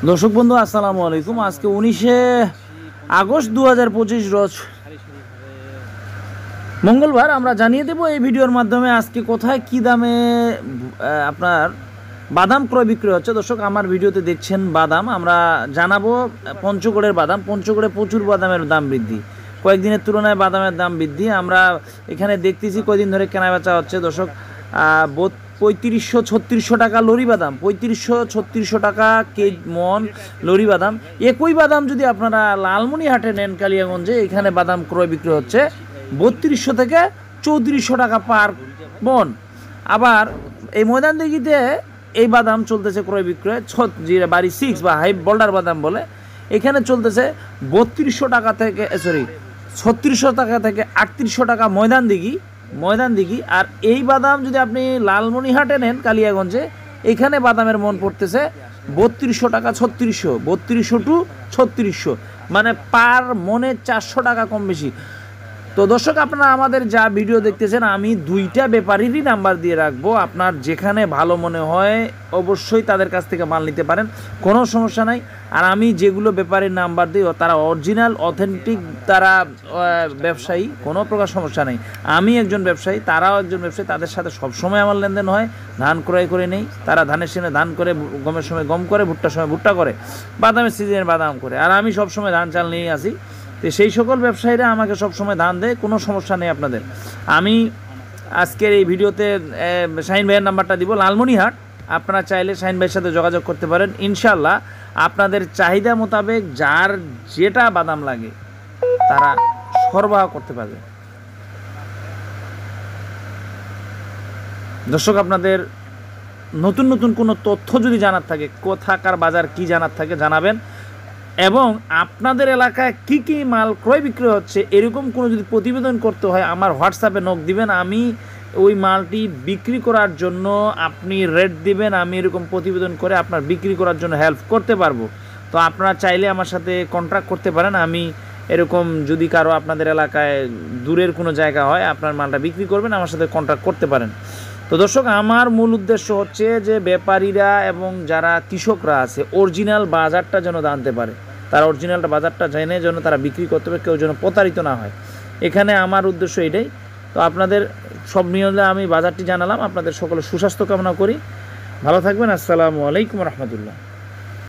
দর্শক বন্ধু আসসালামু আলাইকুম। আজকে 19শে আগস্ট 2025 রোজ মঙ্গলবার। আমরা জানিয়ে দেব এই ভিডিওর মাধ্যমে আজকে কোথায় কি দামে আপনার বাদাম ক্রয় বিক্রয় হচ্ছে। দর্শক আমার ভিডিওতে দেখছেন বাদাম, আমরা জানাবো পঞ্চগড়ের বাদাম। পঞ্চগড়ে প্রচুর বাদামের দাম বৃদ্ধি, কয়েকদিনের তুলনায় বাদামের দাম বৃদ্ধি আমরা এখানে দেখতেছি। কয়েকদিন ধরে কেনাবেচা হচ্ছে দর্শক 3500-3600 টাকা লরি বাদাম, 3500-3600 টাকা মন লরি বাদাম। একই বাদাম যদি আপনারা লালমনিরহাটে নেন কালিয়াগঞ্জে, এখানে বাদাম ক্রয় বিক্রয় হচ্ছে 3200 থেকে 3400 টাকা পার মন। আবার এই ময়দানদিঘিতে এই বাদাম চলতেছে ক্রয় বিক্রয় যেটা বাড়ি 6 বা হাই বোল্ডার বাদাম বলে, এখানে চলতেছে 3200 টাকা থেকে 3600 টাকা থেকে 3800 টাকা ময়দানদিঘি। আর এই বাদাম যদি আপনি লালমনিরহাটে নেন কালিয়াগঞ্জে, এখানে বাদামের মন পড়তেছে 3200 টাকা 3200 টু 3600, মানে পার মনে 400 টাকা কম বেশি। তো দর্শক আপনারা আমাদের যা ভিডিও দেখতেছেন, আমি দুইটা ব্যাপারীরই নাম্বার দিয়ে রাখবো। আপনার যেখানে ভালো মনে হয় অবশ্যই তাদের কাছ থেকে মাল নিতে পারেন, কোনো সমস্যা নাই। আর আমি যেগুলো ব্যাপারীর নাম্বার দিই তারা অরিজিনাল অথেন্টিক, তারা ব্যবসায়ী, কোনো প্রকার সমস্যা নেই। আমি একজন ব্যবসায়ী, তারাও একজন ব্যবসায়ী, তাদের সাথে সবসময় আমার লেনদেন হয়। ধান ক্রয় করে নেই, তারা ধানের সময় ধান করে, গমের সময় গম করে, ভুট্টার সময় ভুট্টা করে, বাদামের সিজনের বাদাম করে। আর আমি সবসময় ধান চাল নিয়েই আসি। তো সেই সকল ব্যবসায়ীরা আমাকে সবসময় ধান দেয়, কোনো সমস্যা নেই আপনাদের। আমি আজকের এই ভিডিওতে শাহিন ভাইয়ের নাম্বারটা দিব, লালমনিরহাট। আপনারা চাইলে শাহিন ভাইয়ের সাথে যোগাযোগ করতে পারেন। ইনশাল্লাহ আপনাদের চাহিদা মোতাবেক যার যেটা বাদাম লাগে তারা সরবরাহ করতে পারবে। দর্শক আপনাদের নতুন নতুন কোনো তথ্য যদি জানার থাকে, কোথাকার বাজার কি জানার থাকে জানাবেন, এবং আপনাদের এলাকায় কি কি মাল ক্রয় বিক্রয় হচ্ছে এরকম কোনো যদি প্রতিবেদন করতে হয় আমার হোয়াটসঅ্যাপে নক দিবেন। আমি ওই মালটি বিক্রি করার জন্য আপনি রেট দিবেন, আমি এরকম প্রতিবেদন করে আপনার বিক্রি করার জন্য হেল্প করতে পারবো। তো আপনারা চাইলে আমার সাথে কন্ট্যাক্ট করতে পারেন। আমি এরকম যদি কারো আপনাদের এলাকায় দূরের কোনো জায়গা হয়, আপনার মালটা বিক্রি করবেন, আমার সাথে কন্ট্যাক্ট করতে পারেন। তো দর্শক আমার মূল উদ্দেশ্য হচ্ছে যে ব্যাপারীরা এবং যারা কৃষকরা আছে অরিজিনাল বাজারটা যেন জানতে পারে, তারা অরিজিনালটা বাজারটা জেনে যেন তারা বিক্রি করতে পারে, কেউ যেন প্রতারিত না হয়। এখানে আমার উদ্দেশ্য এটাই। তো আপনাদের সব নিয়মে আমি বাজারটি জানালাম। আপনাদের সকলে সুস্বাস্থ্য কামনা করি। ভালো থাকবেন। আসসালামু আলাইকুম রহমতুল্লাহ।